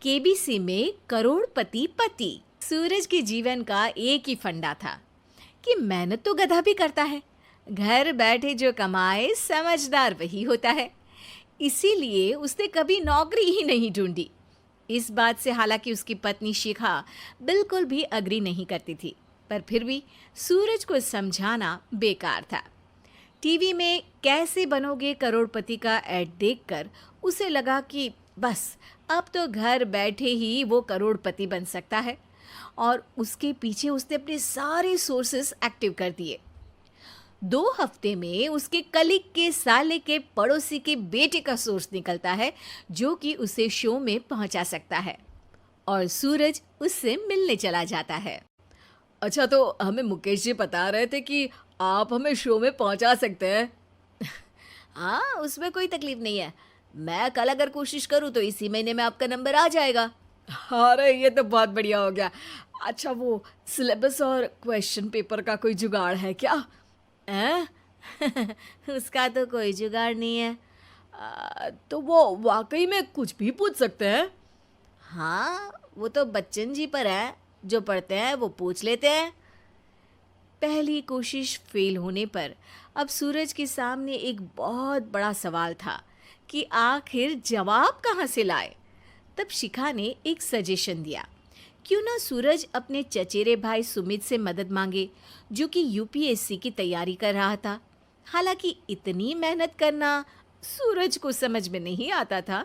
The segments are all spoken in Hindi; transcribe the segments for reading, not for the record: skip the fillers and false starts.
केबीसी में करोड़पति पति। सूरज के जीवन का एक ही फंडा था कि मेहनत तो गधा भी करता है, घर बैठे जो कमाए समझदार वही होता है। इसीलिए उसने कभी नौकरी ही नहीं ढूंढी। इस बात से हालांकि उसकी पत्नी शिखा बिल्कुल भी अग्री नहीं करती थी, पर फिर भी सूरज को समझाना बेकार था। टीवी में कैसे बनोगे करोड़पति का ऐड देखकर उसे लगा कि बस अब तो घर बैठे ही वो करोड़पति बन सकता है, और उसके पीछे उसने अपने सारे सोर्सेस एक्टिव कर दिए। 2 हफ्ते में उसके कलीग के साले के पड़ोसी के बेटे का सोर्स निकलता है जो कि उसे शो में पहुंचा सकता है, और सूरज उससे मिलने चला जाता है। अच्छा, तो हमें मुकेश जी बता रहे थे कि आप हमें शो में पहुंचा सकते हैं। हाँ, उसमें कोई तकलीफ नहीं है। मैं कल अगर कोशिश करूँ तो इसी महीने में आपका नंबर आ जाएगा। अरे ये तो बहुत बढ़िया हो गया। अच्छा, वो सिलेबस और क्वेश्चन पेपर का कोई जुगाड़ है क्या? हैं? उसका तो कोई जुगाड़ नहीं है। तो वो वाकई में कुछ भी पूछ सकते हैं? हाँ, वो तो बच्चन जी पर है, जो पढ़ते हैं वो पूछ लेते हैं। पहली कोशिश फेल होने पर अब सूरज के सामने एक बहुत बड़ा सवाल था कि आखिर जवाब कहाँ से लाए। तब शिखा ने एक सजेशन दिया, क्यों ना सूरज अपने चचेरे भाई सुमित से मदद मांगे, जो कि यूपीएससी की तैयारी कर रहा था। हालांकि इतनी मेहनत करना सूरज को समझ में नहीं आता था,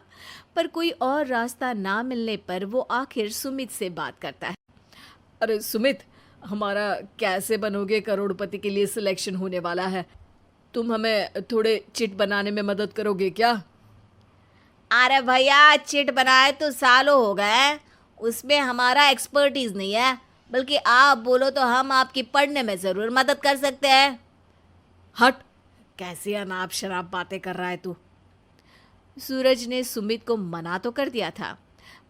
पर कोई और रास्ता ना मिलने पर वो आखिर सुमित से बात करता है। अरे सुमित, हमारा कैसे बनोगे करोड़पति के लिए सिलेक्शन होने वाला है। तुम हमें थोड़े चिट बनाने में मदद करोगे क्या? अरे भैया, चिट बनाए तो सालों हो गए, उसमें हमारा एक्सपर्टीज नहीं है, बल्कि आप बोलो तो हम आपकी पढ़ने में ज़रूर मदद कर सकते हैं। हट, कैसी अनाप शराब बातें कर रहा है तू। सूरज ने सुमित को मना तो कर दिया था,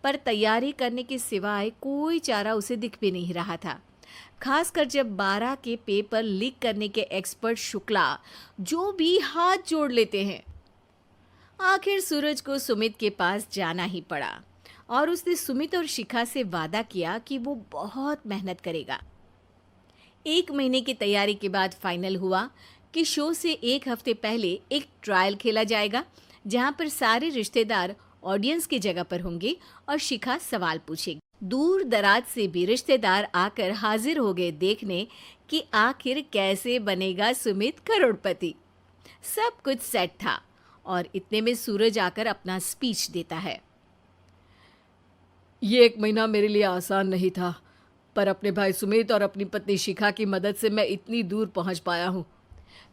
पर तैयारी करने के सिवाय कोई चारा उसे दिख भी नहीं रहा था। खासकर जब 12 के पेपर लीक करने के एक्सपर्ट शुक्ला जो भी हाथ जोड़ लेते हैं। आखिर सूरज को सुमित के पास जाना ही पड़ा, और उसने सुमित और शिखा से वादा किया कि वो बहुत मेहनत करेगा। 1 महीने की तैयारी के बाद फाइनल हुआ कि शो से 1 हफ्ते पहले एक ट्रायल खेला जाएगा, जहां पर सारे रिश्तेदार ऑडियंस की जगह पर होंगे और शिखा सवाल पूछेगी। दूर दराज से भी रिश्तेदार आकर हाजिर हो गए देखने कि आखिर कैसे बनेगा सुमित करोड़पति। सब कुछ सेट था, और इतने में सूरज आकर अपना स्पीच देता है। ये 1 महीना मेरे लिए आसान नहीं था, पर अपने भाई सुमित और अपनी पत्नी शिखा की मदद से मैं इतनी दूर पहुंच पाया हूँ।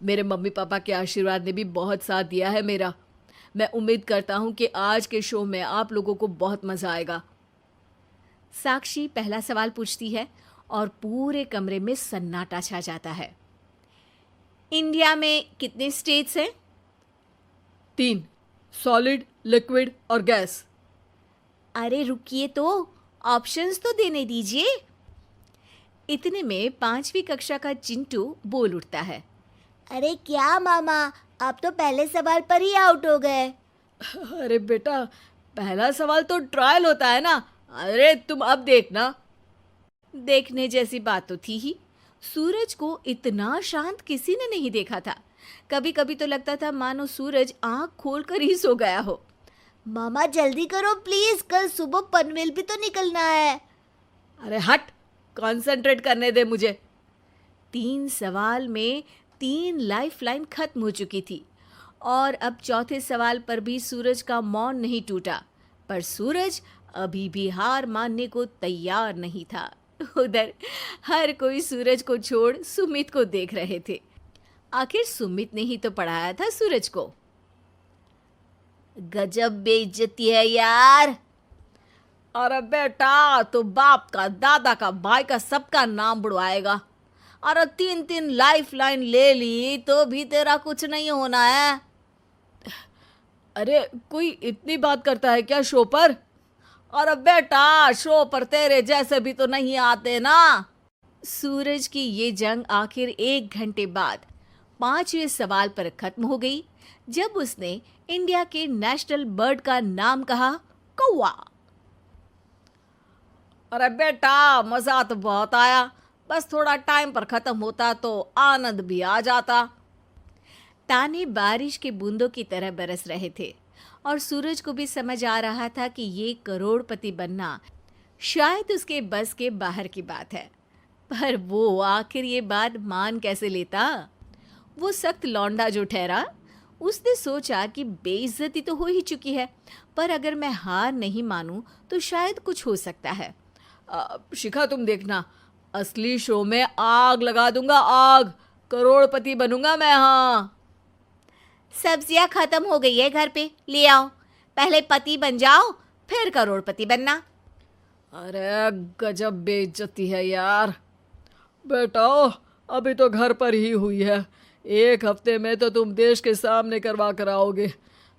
मेरे मम्मी पापा के आशीर्वाद ने भी बहुत साथ दिया है मेरा। मैं उम्मीद करता हूँ कि आज के शो में आप लोगों को बहुत मज़ा आएगा। साक्षी पहला सवाल पूछती है और पूरे कमरे में सन्नाटा छा जाता है। इंडिया में कितने स्टेट्स हैं? 3, सॉलिड, लिक्विड और गैस। अरे रुकिए, तो ऑप्शंस तो देने दीजिए। इतने में 5वीं कक्षा का चिंटू बोल उठता है। अरे क्या मामा, आप तो पहले सवाल पर ही आउट हो गए। अरे बेटा, पहला सवाल तो ट्रायल होता है ना। अरे तुम अब देखना। देखने जैसी बात तो थी ही। सूरज को इतना शांत किसी ने नहीं देखा था। कभी कभी तो लगता था मानो सूरज आंख खोलकर ही सो गया हो। मामा जल्दी करो प्लीज, कल सुबह पनवेल भी तो निकलना है। अरे हट, कंसंट्रेट करने दे मुझे। 3 सवाल में 3 लाइफलाइन खत्म हो चुकी थी, और अब चौथे सवाल पर भी सूरज का मौन नहीं टूटा। पर सूरज अभी भी हार मानने को तैयार नहीं था। उधर हर कोई सूरज को छोड़ सुमित को देख रहे थे। आखिर सुमित ने ही तो पढ़ाया था सूरज को। गजब बेइज्जती है यार। अरे बेटा, तो बाप का, दादा का, भाई का, सबका नाम बुड़वाएगा। अरे 3 लाइफलाइन ले ली तो भी तेरा कुछ नहीं होना है। अरे कोई इतनी बात करता है क्या शो पर? अरे बेटा, शो पर तेरे जैसे भी तो नहीं आते ना। सूरज की ये जंग आखिर 1 घंटे बाद 5वें सवाल पर खत्म हो गई, जब उसने इंडिया के नेशनल बर्ड का नाम कहा, कौवा। अरे बेटा, मजा तो बहुत आया, बस थोड़ा टाइम पर खत्म होता तो आनंद भी आ जाता। ताने बारिश के बूंदों की तरह बरस रहे थे और सूरज को भी समझ आ रहा था कि ये करोड़पति बनना शायद उसके बस के बाहर की बात है। पर वो आखिर ये बात मान कैसे लेता? वो सख्त लौंडा जो ठहरा, उसने सोचा कि बेइज्जती तो हो ही चुकी है, पर अगर मैं हार नहीं मानूं तो शायद कुछ हो सकता है। शिखा, तुम देखना, असली शो में आग लगा दूंगा, आग, करोड़पति बनूंगा मैं। हाँ, सब्जियां खत्म हो गई है घर पे, ले आओ। पहले पति बन जाओ, फिर करोड़पति बनना। अरे गजब बेइज्जती है यार। बेटा, अभी तो घर पर ही हुई है, 1 हफ्ते में तो तुम देश के सामने करवा कर आओगे।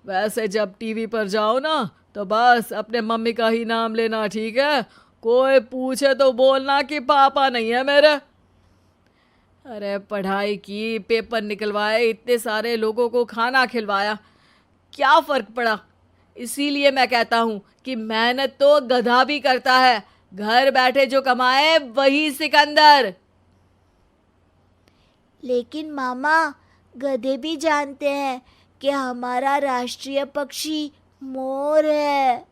वैसे जब टीवी पर जाओ ना, तो बस अपने मम्मी का ही नाम लेना, ठीक है? कोई पूछे तो बोलना कि पापा नहीं है मेरे। अरे पढ़ाई की, पेपर निकलवाए, इतने सारे लोगों को खाना खिलवाया, क्या फ़र्क पड़ा? इसीलिए मैं कहता हूँ कि मेहनत तो गधा भी करता है, घर बैठे जो कमाए वही सिकंदर। लेकिन मामा, गधे भी जानते हैं कि हमारा राष्ट्रीय पक्षी मोर है।